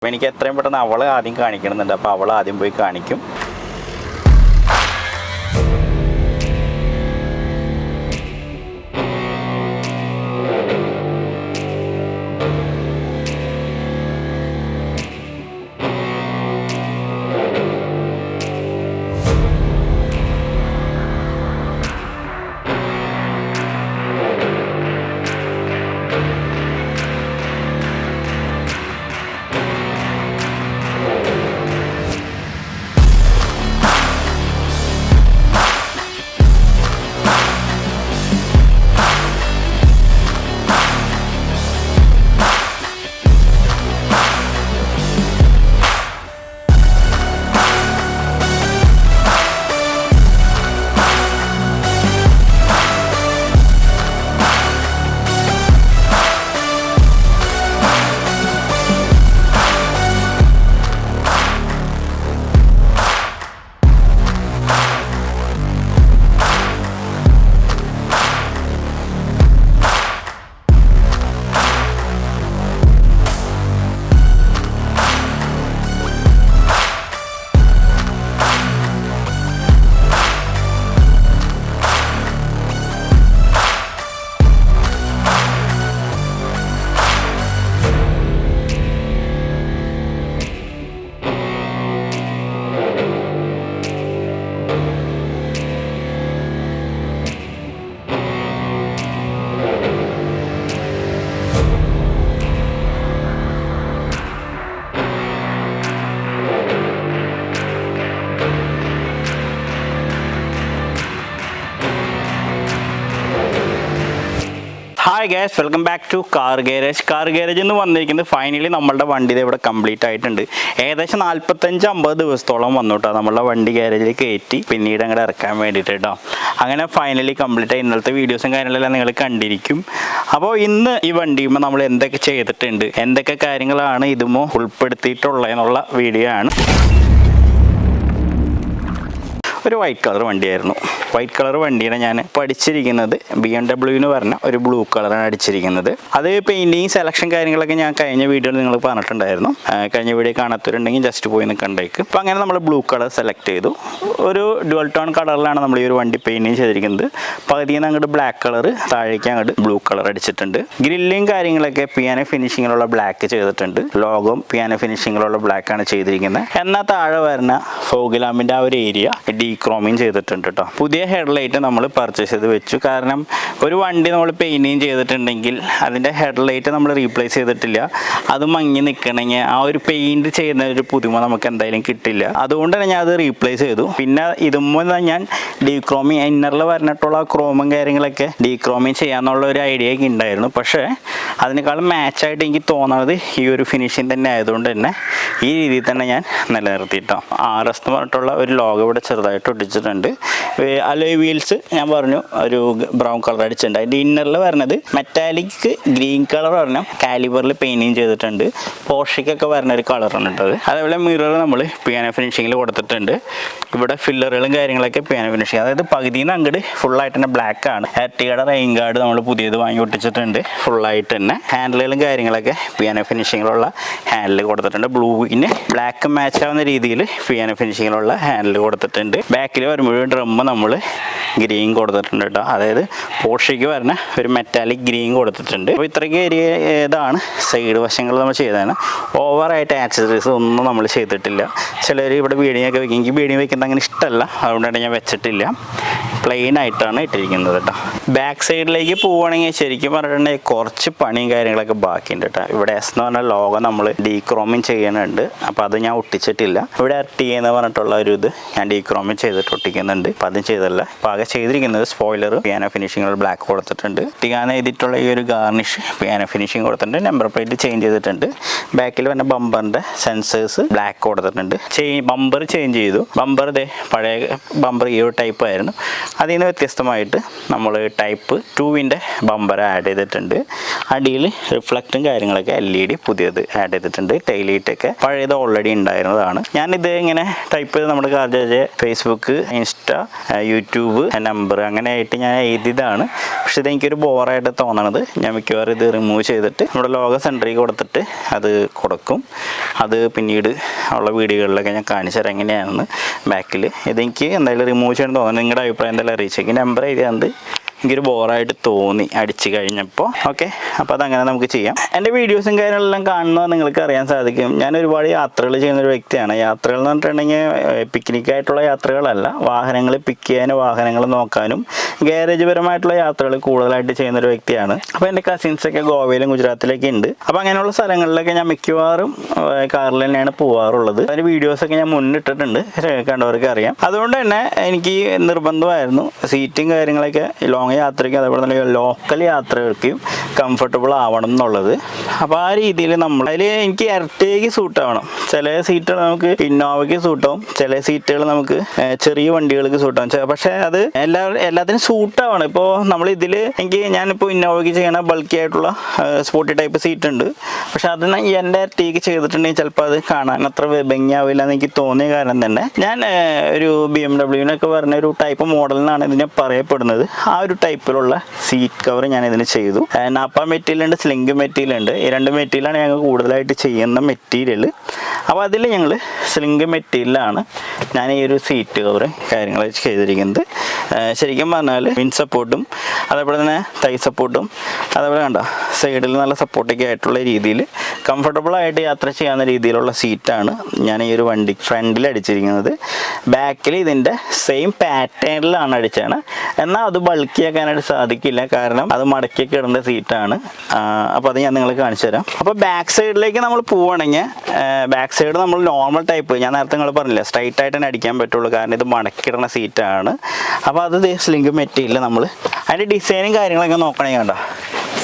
അപ്പോൾ എനിക്ക് എത്രയും പെട്ടെന്ന് അവളെ ആദ്യം കാണിക്കണമെന്നുണ്ട്. അപ്പോൾ അവളെ ആദ്യം പോയി കാണിക്കും. Hi guys, welcome back to car garage. Car garage എന്ന് വന്നിരിക്കുന്നത് ഫൈനലി നമ്മളുടെ വണ്ടി ഇവിടെ കംപ്ലീറ്റ് ആയിട്ടുണ്ട്. ഏകദേശം 45-50 ദിവസത്തോളം വന്നു കേട്ടോ നമ്മളുടെ വണ്ടി ഗാരേജിൽ കയറ്റി പിന്നീട് അങ്ങോട്ട് ഇറക്കാൻ വേണ്ടിയിട്ട് കേട്ടോ. അങ്ങനെ ഫൈനലി കംപ്ലീറ്റ് ആയി. ഇന്നലത്തെ വീഡിയോസും കാര്യങ്ങളെല്ലാം നിങ്ങൾ കണ്ടിരിക്കും. അപ്പോൾ ഇന്ന് ഈ വണ്ടിയുമ്പോൾ നമ്മൾ എന്തൊക്കെ ചെയ്തിട്ടുണ്ട്, എന്തൊക്കെ കാര്യങ്ങളാണ് ഇതുമോ ഉൾപ്പെടുത്തിയിട്ടുള്ളതെന്നുള്ള വീഡിയോ ആണ്. ഒരു വൈറ്റ് കളർ വണ്ടിയായിരുന്നു. വൈറ്റ് കളർ വണ്ടിയാണ് ഞാൻ പഠിച്ചിരിക്കുന്നത്. BMW എന്ന് പറഞ്ഞ ഒരു ബ്ലൂ കളറാണ് അടിച്ചിരിക്കുന്നത്. അത് പെയിൻറ്റിങ് സെലക്ഷൻ കാര്യങ്ങളൊക്കെ ഞാൻ കഴിഞ്ഞ വീഡിയോയിൽ നിങ്ങൾ പറഞ്ഞിട്ടുണ്ടായിരുന്നു. കഴിഞ്ഞ വീഡിയോ കാണാത്തവരുണ്ടെങ്കിൽ ജസ്റ്റ് പോയി കണ്ടേക്ക്. അപ്പോൾ അങ്ങനെ നമ്മൾ ബ്ലൂ കളർ സെലക്ട് ചെയ്തു. ഒരു ഡ്യുവൽ ടോൺ കളറിലാണ് നമ്മൾ ഈ ഒരു വണ്ടി പെയിൻറ്റിങ് ചെയ്തിരിക്കുന്നത്. പകുതിയിൽ നിന്ന് അങ്ങോട്ട് ബ്ലാക്ക് കളർ, താഴേക്ക് അങ്ങോട്ട് ബ്ലൂ കളർ അടിച്ചിട്ടുണ്ട്. ഗ്രില്ലിങ് കാര്യങ്ങളൊക്കെ പിയാനോ ഫിനിഷിങ്ങിലുള്ള ബ്ലാക്ക് ചെയ്തിട്ടുണ്ട്. ലോഗോം പിയാനോ ഫിനിഷിങ്ങിലുള്ള ബ്ലാക്കാണ് ചെയ്തിരിക്കുന്നത്. എന്നാൽ താഴെ വരുന്ന ഫോഗ് ലാമ്പിൻ്റെ ആ ഒരു ഏരിയ ഡീക്രോമിങ് ചെയ്തിട്ടുണ്ട് കേട്ടോ. പുതിയ ഹെഡ്ലൈറ്റ് നമ്മൾ പർച്ചേസ് ചെയ്ത് വെച്ചു. കാരണം ഒരു വണ്ടി നമ്മൾ പെയിൻറ്റിങ് ചെയ്തിട്ടുണ്ടെങ്കിൽ അതിൻ്റെ ഹെഡ്ലൈറ്റ് നമ്മൾ റീപ്ലേസ് ചെയ്തിട്ടില്ല. അത് മങ്ങി നിൽക്കണമെങ്കിൽ ആ ഒരു പെയിൻറ്റ് ചെയ്യുന്ന ഒരു പുതുമ നമുക്ക് എന്തായാലും കിട്ടില്ല. അതുകൊണ്ട് തന്നെ ഞാൻ അത് റീപ്ലേസ് ചെയ്തു. പിന്നെ ഇതുമ്പോൾ ഞാൻ ഡീക്രോമിങ് ഇന്നറിൽ പറഞ്ഞിട്ടുള്ള ക്രോമും കാര്യങ്ങളൊക്കെ ഡീക്രോമിങ് ചെയ്യാന്നുള്ള ഒരു ഐഡിയ ഒക്കെ ഉണ്ടായിരുന്നു. പക്ഷേ അതിനേക്കാളും മാച്ചായിട്ട് എനിക്ക് തോന്നുന്നത് ഈ ഒരു ഫിനിഷിങ് തന്നെ ആയതുകൊണ്ട് തന്നെ ഈ രീതിയിൽ തന്നെ ഞാൻ നിലനിർത്തിയിട്ടോ. RS എന്ന് പറഞ്ഞിട്ടുള്ള ഒരു ലോഗോ ഇവിടെ ചെറുതായിട്ട് ഒട്ടിച്ചിട്ടുണ്ട്. അലോയ് വീൽസ് ഞാൻ പറഞ്ഞു ഒരു ബ്രൗൺ കളർ അടിച്ചിട്ടുണ്ട്. അതിൻ്റെ ഇന്നറിൽ വരുന്നത് മെറ്റാലിക് ഗ്രീൻ കളർ പറഞ്ഞ കാലിബറിൽ പെയിൻറ്റിങ് ചെയ്തിട്ടുണ്ട്. പോർഷയ്ക്കൊക്കെ വരുന്ന ഒരു കളറാണ് കേട്ടത്. അതേപോലെ മിറർ നമ്മൾ പിയാനോ ഫിനിഷിങ്ങിൽ കൊടുത്തിട്ടുണ്ട്. ഇവിടെ ഫില്ലറുകളും കാര്യങ്ങളൊക്കെ പിയാനോ ഫിനിഷിങ്, അതായത് പകുതിയിൽ നിന്ന് അങ്ങോട്ട് ഫുള്ളായിട്ട് തന്നെ ബ്ലാക്ക് ആണ്. എർട്ടിഗയുടെ റെയിൻ ഗാർഡ് നമ്മൾ പുതിയത് വാങ്ങി ഒട്ടിച്ചിട്ടുണ്ട് ഫുള്ളായിട്ട് തന്നെ. ഹാൻഡിലുകളും കാര്യങ്ങളൊക്കെ പിയാനോ ഫിനിഷിങ്ങിലുള്ള ഹാൻഡിൽ കൊടുത്തിട്ടുണ്ട്. ബ്ലൂവിന് ബ്ലാക്ക് മാച്ച് ആവുന്ന രീതിയിൽ പിയാനോ ഫിനിഷിങ്ങിലുള്ള ഹാൻഡിൽ കൊടുത്തിട്ടുണ്ട്. ബാക്കിൽ വരുമ്പോഴും ഡ്രമ്മ് നമ്മൾ ഗ്രീൻ കൊടുത്തിട്ടുണ്ട് കേട്ടോ. അതായത് പോർഷയ്ക്ക് വരുന്ന ഒരു മെറ്റാലിക് ഗ്രീൻ കൊടുത്തിട്ടുണ്ട്. അപ്പോൾ ഇത്രയ്ക്ക് ഏരിയ ഇതാണ് സൈഡ് വശങ്ങൾ നമ്മൾ ചെയ്തതാണ്. ഓവറായിട്ട് ആക്സസറീസ് ഒന്നും നമ്മൾ ചെയ്തിട്ടില്ല. ചിലർ ഇവിടെ ബീഡിങ് ഒക്കെ വെക്കും. എനിക്ക് ബീഡിങ് വെക്കുന്നത് അങ്ങനെ ഇഷ്ടമല്ല, അതുകൊണ്ടാണ് ഞാൻ വെച്ചിട്ടില്ല. പ്ലെയിൻ ആയിട്ടാണ് ഇട്ടിരിക്കുന്നത് കേട്ടോ. ബാക്ക് സൈഡിലേക്ക് പോവുകയാണെങ്കിൽ ശരിക്കും പറഞ്ഞിട്ടുണ്ടെങ്കിൽ കുറച്ച് പണിയും കാര്യങ്ങളൊക്കെ ബാക്കിയുണ്ട് കേട്ടോ. ഇവിടെ S എന്ന് പറഞ്ഞ ലോഗോ നമ്മൾ ഡീക്രോമിങ് ചെയ്യുന്നുണ്ട്. അപ്പോൾ അത് ഞാൻ ഒട്ടിച്ചിട്ടില്ല. ഇവിടെ ertiga എന്ന് പറഞ്ഞിട്ടുള്ള ഒരു ഇത് ഞാൻ ഡീക്രോമിങ് ചെയ്തിട്ട് ഒട്ടിക്കുന്നുണ്ട്. അപ്പോൾ അതും ചെയ്തല്ല. അപ്പോൾ ആകെ ചെയ്തിരിക്കുന്നത് സ്പോയിലർ പിയാനോ ഫിനിഷിങ്ങുള്ള ബ്ലാക്ക് കൊടുത്തിട്ടുണ്ട്. ertiga എഴുതിയിട്ടുള്ള ഈ ഒരു ഗാർണിഷ് പിയാനോ ഫിനിഷിങ് കൊടുത്തിട്ടുണ്ട്. നമ്പർ പ്ലേറ്റ് ചേഞ്ച് ചെയ്തിട്ടുണ്ട്. ബാക്കിൽ വന്ന ബമ്പറിൻ്റെ സെൻസേഴ്സ് ബ്ലാക്ക് കൊടുത്തിട്ടുണ്ട്. ബമ്പർ ചേഞ്ച് ചെയ്തു. ബമ്പർ പഴയ ബമ്പർ ഈ ഒരു ടൈപ്പ് ആയിരുന്നു. അതിൽ നിന്ന് വ്യത്യസ്തമായിട്ട് നമ്മൾ ടൈപ്പ് 2-ൻ്റെ ബമ്പർ ആഡ് ചെയ്തിട്ടുണ്ട്. അടിയിൽ റിഫ്ലക്റ്റും കാര്യങ്ങളൊക്കെ LED പുതിയത് ആഡ് ചെയ്തിട്ടുണ്ട്. ടൈലൈറ്റൊക്കെ പഴയത് ഓൾറെഡി ഉണ്ടായിരുന്നതാണ്. ഞാനിത് ഇങ്ങനെ ടൈപ്പ് ചെയ്ത് നമ്മുടെ CarJJ Facebook, insta, YouTube number അങ്ങനെ ആയിട്ട് ഞാൻ എഴുതിയതാണ്. പക്ഷേ ഇതെനിക്കൊരു ബോറായിട്ട് തോന്നണത്. ഞാൻ മിക്കവാറും ഇത് റിമൂവ് ചെയ്തിട്ട് നമ്മുടെ ലോഗോ സെൻറ്ററിൽ കൊടുത്തിട്ട് അത് കൊടുക്കും. അത് പിന്നീട് ഉള്ള വീഡിയോകളിലൊക്കെ ഞാൻ കാണിച്ചു തരാം എങ്ങനെയാണെന്ന്. ബാക്കിൽ ഇതെനിക്ക് എന്തായാലും റിമൂവ് ചെയ്യണം തോന്നുന്നു. നിങ്ങളുടെ അഭിപ്രായം എന്തായാലും അറിയിച്ചേക്ക്. നമ്പർ എഴുതിയാണ്ട് എനിക്കൊരു ബോറായിട്ട് തോന്നി അടിച്ച് കഴിഞ്ഞപ്പോൾ. ഓക്കെ, അപ്പോൾ അതങ്ങനെ നമുക്ക് ചെയ്യാം. എൻ്റെ വീഡിയോസും കാര്യങ്ങളെല്ലാം കാണുന്നത് നിങ്ങൾക്ക് അറിയാൻ സാധിക്കും. ഞാൻ ഒരുപാട് യാത്രകൾ ചെയ്യുന്നൊരു വ്യക്തിയാണ്. യാത്രകൾ എന്ന് പറഞ്ഞിട്ടുണ്ടെങ്കിൽ പിക്നിക്കായിട്ടുള്ള യാത്രകളല്ല, വാഹനങ്ങൾ പിക്ക് ചെയ്യാനും വാഹനങ്ങൾ നോക്കാനും ഗാരേജ് പരമായിട്ടുള്ള യാത്രകൾ കൂടുതലായിട്ട് ചെയ്യുന്നൊരു വ്യക്തിയാണ്. അപ്പോൾ എൻ്റെ കസിൻസൊക്കെ ഗോവയിലും ഗുജറാത്തിലൊക്കെ ഉണ്ട്. അപ്പോൾ അങ്ങനെയുള്ള സ്ഥലങ്ങളിലൊക്കെ ഞാൻ മിക്കവാറും കാറിൽ തന്നെയാണ് പോകാറുള്ളത്. അതിൻ്റെ വീഡിയോസൊക്കെ ഞാൻ മുന്നിട്ടിട്ടുണ്ട്, കണ്ടവർക്ക് അറിയാം. അതുകൊണ്ട് തന്നെ എനിക്ക് നിർബന്ധമായിരുന്നു സീറ്റും കാര്യങ്ങളൊക്കെ ലോങ് യാത്രയ്ക്കും അതേപോലെ തന്നെ ലോക്കൽ യാത്രകൾക്കും കംഫർട്ടബിൾ ആവണം എന്നുള്ളത്. അപ്പോൾ ആ രീതിയിൽ നമ്മൾ അതിൽ എനിക്ക് എർട്ടിഗയ്ക്ക് സൂട്ടാവണം. ചില സീറ്റുകൾ നമുക്ക് ഇന്നോവയ്ക്ക് സൂട്ടാവും, ചില സീറ്റുകൾ നമുക്ക് ചെറിയ വണ്ടികൾക്ക് സൂട്ടാവും. പക്ഷേ അത് എല്ലാത്തിനും സൂട്ടാവണം. ഇപ്പോൾ നമ്മൾ ഇതിൽ ഞാനിപ്പോൾ ഇന്നോവയ്ക്ക് ചെയ്യണ ബൾക്കി ആയിട്ടുള്ള സ്പോർട്ടി ടൈപ്പ് സീറ്റ് ഉണ്ട്. പക്ഷെ അത് എൻ്റെ എർട്ടിഗയ്ക്ക് ചെയ്തിട്ടുണ്ടെങ്കിൽ ചിലപ്പോൾ അത് കാണാൻ അത്ര ഭംഗിയാവില്ല എന്ന് എനിക്ക് തോന്നിയ കാരണം തന്നെ ഞാൻ ഒരു BMW പറഞ്ഞ ഒരു ടൈപ്പ് മോഡലിനാണ് ഇതിനെ പറയപ്പെടുന്നത്. ആ ഒരു ടൈപ്പിലുള്ള സീറ്റ് കവർ ഞാൻ ഇതിന് ചെയ്തു. നാപ്പ മെറ്റീരിയൽ ഉണ്ട്, സ്ലിംഗ് മെറ്റീരിയൽ ഉണ്ട്. ഈ 2 മെറ്റീരിയലാണ് ഞങ്ങൾ കൂടുതലായിട്ട് ചെയ്യുന്ന മെറ്റീരിയൽ. അപ്പോൾ അതിൽ ഞങ്ങൾ സ്ലിംഗ് മെറ്റീരിയലാണ് ഞാൻ ഈ ഒരു സീറ്റ് കവർ കാര്യങ്ങൾ ചെയ്തിരിക്കുന്നത്. ശരിക്കും പറഞ്ഞാൽ വിൻ സപ്പോർട്ടും അതേപോലെ തന്നെ തൈ സപ്പോർട്ടും അതേപോലെ കണ്ട സൈഡിൽ നല്ല സപ്പോർട്ടൊക്കെ ആയിട്ടുള്ള രീതിയിൽ കംഫർട്ടബിളായിട്ട് യാത്ര ചെയ്യാവുന്ന രീതിയിലുള്ള സീറ്റാണ് ഞാൻ ഈ ഒരു വണ്ടി ഫ്രണ്ടിൽ അടിച്ചിരിക്കുന്നത്. ബാക്കിൽ ഇതിൻ്റെ സെയിം പാറ്റേണിലാണ് അടിച്ചാണ്. എന്നാൽ അത് ബൾക്കിയാക്കാനായിട്ട് സാധിക്കില്ല, കാരണം അത് മടക്കിയൊക്കെ ഇടേണ്ട സീറ്റാണ്. അപ്പോൾ അത് ഞാൻ നിങ്ങൾക്ക് കാണിച്ചു തരാം. അപ്പോൾ ബാക്ക് സൈഡിലേക്ക് നമ്മൾ പോവുകയാണെങ്കിൽ ബാക്ക് സൈഡ് നമ്മൾ നോർമൽ ടൈപ്പ്, ഞാൻ നേരത്തെ നിങ്ങൾ പറഞ്ഞില്ല, സ്ട്രൈറ്റ് ആയിട്ട് തന്നെ അടിക്കാൻ പറ്റുള്ളൂ, കാരണം ഇത് മടക്കിയിടുന്ന സീറ്റാണ്. അപ്പോൾ അത് സ്ലിംഗ് മെറ്റീരിയൽ നമ്മൾ അതിൻ്റെ ഡിസൈനും കാര്യങ്ങളൊക്കെ നോക്കണമെങ്കിൽ കണ്ടോ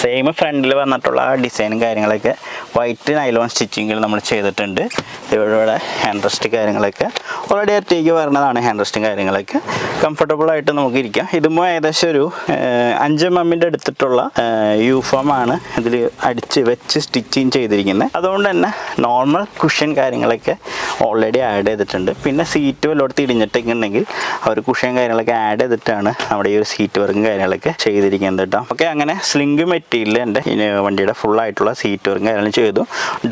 സെയിം ഫ്രണ്ടിൽ വന്നിട്ടുള്ള ആ ഡിസൈനും കാര്യങ്ങളൊക്കെ വൈറ്റ് നൈലോൺ സ്റ്റിച്ചിങ്ങിൽ നമ്മൾ ചെയ്തിട്ടുണ്ട്. ഇവിടെ ഹാൻഡ് റെസ്റ്റ് കാര്യങ്ങളൊക്കെ ഓൾറെഡി എർട്ടിഗയ്ക്ക് വരുന്നതാണ്. ഹാൻഡ് റെസ്റ്റും കാര്യങ്ങളൊക്കെ കംഫർട്ടബിളായിട്ട് നമുക്ക് ഇരിക്കാം. ഇതുമ്പോൾ ഏകദേശം ഒരു 5 mm എടുത്തിട്ടുള്ള യൂഫോമാണ് ഇതിൽ അടിച്ച് വെച്ച് സ്റ്റിച്ചിങ് ചെയ്തിരിക്കുന്നത്. അതുകൊണ്ട് തന്നെ നോർമൽ കുഷൻ കാര്യങ്ങളൊക്കെ ഓൾറെഡി ആഡ് ചെയ്തിട്ടുണ്ട്. പിന്നെ സീറ്റ് വല്ലോടത്ത് ഇടിഞ്ഞിട്ടൊക്കെ ഉണ്ടെങ്കിൽ അവർ കുഷൻ കാര്യങ്ങളൊക്കെ ആഡ് ചെയ്തിട്ടാണ് നമ്മുടെ ഈ ഒരു സീറ്റ് വർക്കും കാര്യങ്ങളൊക്കെ ചെയ്തിരിക്കുന്നത് കേട്ടോ. ഓക്കെ, അങ്ങനെ സ്ലിംഗ് മെറ്റീരിയൽ എൻ്റെ വണ്ടിയുടെ ഫുള്ളായിട്ടുള്ള സീറ്റ് വർക്കും കാര്യങ്ങളും ചെയ്തു.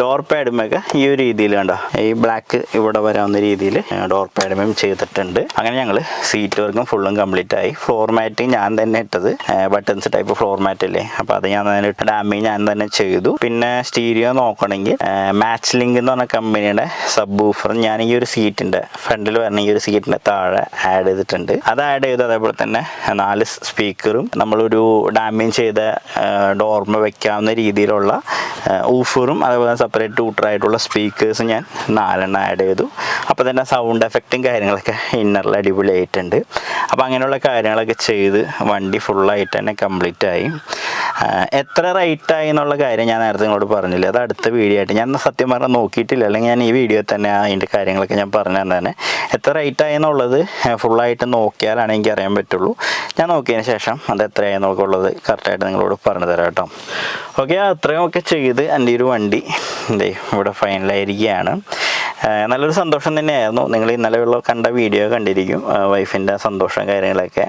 ഡോർ പാഡുമൊക്കെ ഈ ഒരു രീതിയിൽ കണ്ടോ, ഈ ബ്ലാക്ക് ഇവിടെ വരാവുന്ന രീതിയിൽ ഡോർ പാഡും ചെയ്തിട്ടുണ്ട്. അങ്ങനെ ഞങ്ങൾ സീറ്റ് വർക്കും ഫുള്ളും കംപ്ലീറ്റ് ആയി. ഫ്ലോർ മാറ്റ് ഞാൻ തന്നെ ഇട്ടത്, ബട്ടൺസ് ടൈപ്പ് ഫ്ലോർ മാറ്റ് അല്ലേ, അപ്പോൾ അത് ഞാൻ തന്നെ ഇട്ട ഡാമേജ് ഞാൻ തന്നെ ചെയ്തു. പിന്നെ സ്റ്റീരിയോ നോക്കണമെങ്കിൽ മാച്ച് ലിങ്ക് എന്ന് പറഞ്ഞ കമ്പനിയുടെ സബ് വൂഫർ ഞാൻ ഈ ഒരു സീറ്റിൻ്റെ ഫ്രണ്ടിൽ വരണ ഈ ഒരു സീറ്റിൻ്റെ താഴെ ആഡ് ചെയ്തിട്ടുണ്ട്. അത് ആഡ് ചെയ്തു. അതേപോലെ തന്നെ 4 സ്പീക്കറും നമ്മളൊരു ഡാമേജ് ചെയ്ത ഡോർമ വെക്കാവുന്ന രീതിയിലുള്ള ഊഫറും അതേപോലെ സെപ്പറേറ്റ് ടൂട്ടറായിട്ടുള്ള സ്പീക്കേഴ്സും ഞാൻ 4 ആഡ് ചെയ്തു. അപ്പോൾ തന്നെ സൗണ്ട് എഫക്റ്റും കാര്യങ്ങളൊക്കെ ഇന്നറിൽ അടിപൊളിയായിട്ടുണ്ട്. അപ്പോൾ അങ്ങനെയുള്ള കാര്യങ്ങളൊക്കെ ചെയ്ത് വണ്ടി ഫുള്ളായിട്ട് തന്നെ കംപ്ലീറ്റ് ആയി. എത്ര റേറ്റായി എന്നുള്ള കാര്യം ഞാൻ നേരത്തെ നിങ്ങളോട് പറഞ്ഞില്ല, അത് അടുത്ത വീഡിയോ ആയിട്ട് ഞാൻ സത്യം പറഞ്ഞാൽ നോക്കിയിട്ടില്ല, അല്ലെങ്കിൽ ഞാൻ ഈ വീഡിയോ തന്നെ അതിൻ്റെ കാര്യങ്ങളൊക്കെ ഞാൻ പറഞ്ഞു തന്നെ. എത്ര റേറ്റായി എന്നുള്ളത് ഫുള്ളായിട്ട് നോക്കിയാലാണ് എനിക്ക് അറിയാൻ പറ്റുള്ളൂ. ഞാൻ നോക്കിയതിന് ശേഷം അത് എത്രയായി എന്നൊക്കെയുള്ളത് കറക്റ്റായിട്ട് നിങ്ങളോട് പറഞ്ഞു തരാം കേട്ടോ. ഓക്കെ, അത്രയും ഒക്കെ ചെയ്ത് എൻ്റെ ഒരു വണ്ടി ഇവിടെ ഫൈനലായിരിക്കുകയാണ്. നല്ലൊരു സന്തോഷം തന്നെയായിരുന്നു. നിങ്ങൾ ഇന്നലെ കണ്ട വീഡിയോ കണ്ടിരിക്കും, വൈഫിൻ്റെ സന്തോഷം കാര്യങ്ങളൊക്കെ.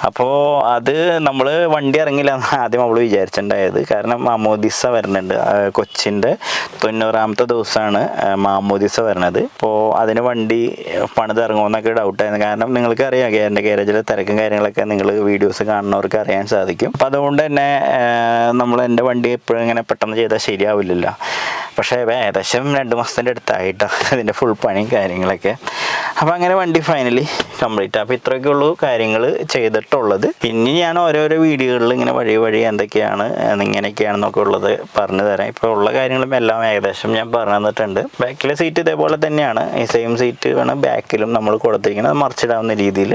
അപ്പോൾ അത് നമ്മൾ വണ്ടി ഇറങ്ങില്ല ആദ്യം അവൾ വിചാരിച്ചിട്ടുണ്ടായത്, കാരണം മാമോദിസ വരുന്നുണ്ട്. കൊച്ചിൻ്റെ 90ാമത്തെ ദിവസമാണ് മാമോദിസ വരുന്നത്. അപ്പോൾ അതിന് വണ്ടി പണിതിറങ്ങുമെന്നൊക്കെ ഡൗട്ടായിരുന്നു, കാരണം നിങ്ങൾക്കറിയാം എൻ്റെ ഗാരേജിലെ തിരക്കും കാര്യങ്ങളൊക്കെ നിങ്ങൾ വീഡിയോസ് കാണുന്നവർക്ക് അറിയാൻ സാധിക്കും. അപ്പോൾ അതുകൊണ്ട് തന്നെ നമ്മൾ എൻ്റെ വണ്ടി എപ്പോഴും ഇങ്ങനെ പെട്ടെന്ന് ചെയ്താൽ ശരിയാവില്ലല്ലോ. പക്ഷേ ഏകദേശം 2 മാസത്തിൻ്റെ അടുത്തായിട്ടാണ് ഇതിൻ്റെ ഫുൾ പണിയും കാര്യങ്ങളൊക്കെ. അപ്പോൾ അങ്ങനെ വണ്ടി ഫൈനലി കംപ്ലീറ്റ്. അപ്പോൾ ഇത്രയൊക്കെ ഉള്ളൂ കാര്യങ്ങൾ ചെയ്തിട്ടുള്ളത്. ഇനി ഞാൻ ഓരോരോ വീഡിയോകളിൽ ഇങ്ങനെ വഴി എന്തൊക്കെയാണ് ഇങ്ങനെയൊക്കെയാണെന്നൊക്കെ ഉള്ളത് പറഞ്ഞു തരാം. ഇപ്പോൾ ഉള്ള കാര്യങ്ങളും എല്ലാം ഏകദേശം ഞാൻ പറഞ്ഞു തന്നിട്ടുണ്ട്. ബാക്കിലെ സീറ്റ് ഇതേപോലെ തന്നെയാണ്, ഈ സെയിം സീറ്റ് വേണം ബാക്കിലും നമ്മൾ കൊടുത്തിരിക്കുന്നത്, മറിച്ചിടാവുന്ന രീതിയിൽ.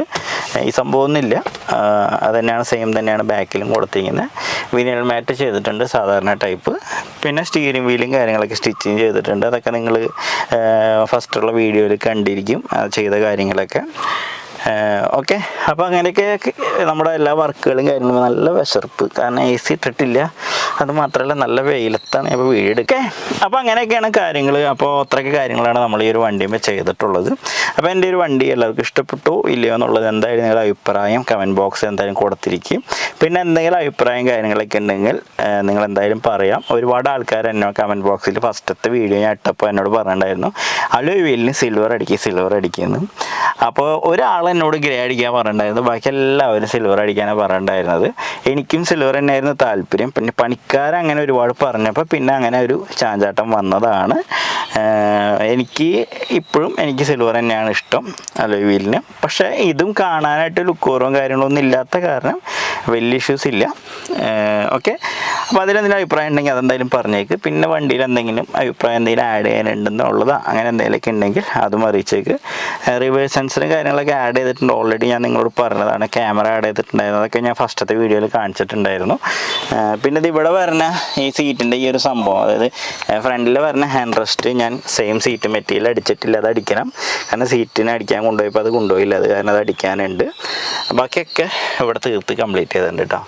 ഈ സംഭവമൊന്നുമില്ല, അത് തന്നെയാണ്, സെയിം തന്നെയാണ് ബാക്കിലും കൊടുത്തിരിക്കുന്നത്. വിനൽ മാറ്റ് ചെയ്തിട്ടുണ്ട് സാധാരണ ടൈപ്പ്. പിന്നെ സ്റ്റിയറിംഗ് വീലും കാര്യങ്ങളൊക്കെ സ്റ്റിച്ചിങ് ചെയ്തിട്ടുണ്ട്. അതൊക്കെ നിങ്ങൾ ഫസ്റ്റുള്ള വീഡിയോയിൽ കണ്ടിരിക്കും ചെയ്ത കാര്യങ്ങളൊക്കെ. ഓക്കെ, അപ്പോൾ അങ്ങനെയൊക്കെ നമ്മുടെ എല്ലാ വർക്കുകളും കാര്യങ്ങളും. നല്ല വിശർപ്പ്, കാരണം AC ഇട്ടിട്ടില്ല, അത് മാത്രമല്ല നല്ല വെയിലത്താണ് ഇപ്പോൾ വീടെടുക്കുക. അപ്പോൾ അങ്ങനെയൊക്കെയാണ് കാര്യങ്ങൾ. അപ്പോൾ അത്രയ്ക്ക് കാര്യങ്ങളാണ് നമ്മൾ ഈ ഒരു വണ്ടിയുമ്പോൾ ചെയ്തിട്ടുള്ളത്. അപ്പോൾ എൻ്റെ ഒരു വണ്ടി എല്ലാവർക്കും ഇഷ്ടപ്പെട്ടു ഇല്ലയോ എന്നുള്ളത് എന്തായാലും നിങ്ങളുടെ അഭിപ്രായം കമൻറ്റ് ബോക്സിൽ എന്തായാലും കൊടുത്തിരിക്കും. പിന്നെ എന്തെങ്കിലും അഭിപ്രായം കാര്യങ്ങളൊക്കെ ഉണ്ടെങ്കിൽ നിങ്ങൾ എന്തായാലും പറയാം. ഒരുപാട് ആൾക്കാർ എന്നോട് കമൻറ്റ് ബോക്സിൽ ഫസ്റ്റത്തെ വീഡിയോ ഞാൻ ഇട്ടപ്പോൾ എന്നോട് പറഞ്ഞിട്ടുണ്ടായിരുന്നു, അലോയ് വീലിന് സിൽവർ അടിക്കുന്നു. അപ്പോൾ ഒരാൾ എന്നോട് ഗ്രേ അടിക്കാൻ പറഞ്ഞിട്ടുണ്ടായിരുന്നു, ബാക്കി എല്ലാവരും സിൽവർ അടിക്കാനാണ് പറഞ്ഞിട്ടുണ്ടായിരുന്നത്. എനിക്കും സിൽവർ തന്നെയായിരുന്നു താല്പര്യം. പിന്നെ പണിക്കാരങ്ങനെ ഒരുപാട് പറഞ്ഞപ്പോൾ പിന്നെ അങ്ങനെ ഒരു ചാഞ്ചാട്ടം വന്നതാണ്. എനിക്ക് ഇപ്പോഴും സിൽവർ തന്നെയാണ് ഇഷ്ടം അലോയ് വീലിന്. പക്ഷേ ഇതും കാണാനായിട്ട് ലുക്കോറും കാര്യങ്ങളൊന്നും ഇല്ലാത്ത കാരണം വലിയ ഇഷ്യൂസ് ഇല്ല. ഓക്കെ, അപ്പോൾ അതിലെന്തെങ്കിലും അഭിപ്രായം ഉണ്ടെങ്കിൽ അതെന്തായാലും പറഞ്ഞേക്ക്. പിന്നെ വണ്ടിയിൽ എന്തെങ്കിലും അഭിപ്രായം എന്തെങ്കിലും ആഡ് ചെയ്യാനുണ്ടെന്നുള്ളതോ അങ്ങനെ എന്തെങ്കിലുമൊക്കെ ഉണ്ടെങ്കിൽ അതും അറിയിച്ചേക്ക്. റിവേഴ്സ് സെൻസറും കാര്യങ്ങളൊക്കെ ആഡ് ചെയ്തിട്ടുണ്ട്. ഓൾറെഡി ഞാൻ നിങ്ങളോട് പറഞ്ഞതാണ്. ക്യാമറ ആഡ് ചെയ്തിട്ടുണ്ടായിരുന്നു, അതൊക്കെ ഞാൻ ഫസ്റ്റത്തെ വീഡിയോയിൽ കാണിച്ചിട്ടുണ്ടായിരുന്നു. പിന്നെ ഇത് ഇവിടെ വരുന്ന ഈ സീറ്റിൻ്റെ ഈ ഒരു സംഭവം, അതായത് ഫ്രണ്ടിൽ വരുന്ന ഹാൻഡ് റെസ്റ്റ് ഞാൻ സെയിം സീറ്റ് മെറ്റീരിയൽ അടിച്ചിട്ടില്ല, അത് അടിക്കണം. കാരണം സീറ്റിന് അടിക്കാൻ കൊണ്ടുപോയപ്പോൾ അത് കൊണ്ടുപോയില്ല, അത് കാരണം അത് അടിക്കാനുണ്ട്. ബാക്കിയൊക്കെ ഇവിടെ തീർത്ത് കംപ്ലീറ്റ് ചെയ്തിട്ടുണ്ട് കേട്ടോ.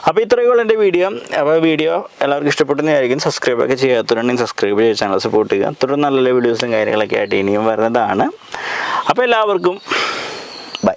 അപ്പോൾ ഇത്രയേ ഉള്ളൂ എൻ്റെ വീഡിയോ. അപ്പോൾ വീഡിയോ എല്ലാവർക്കും ഇഷ്ടപ്പെട്ടെന്നായിരിക്കും. സബ്സ്ക്രൈബൊക്കെ ചെയ്യാത്തവരുണ്ടെങ്കിൽ സബ്സ്ക്രൈബ് ചെയ്ത് ചാനൽ സപ്പോർട്ട് ചെയ്യുക. തുടർന്ന് നല്ല നല്ല വീഡിയോസും കാര്യങ്ങളൊക്കെ ആയിട്ട് ഇനിയും വരുന്നതാണ്. അപ്പോൾ എല്ലാവർക്കും ബൈ.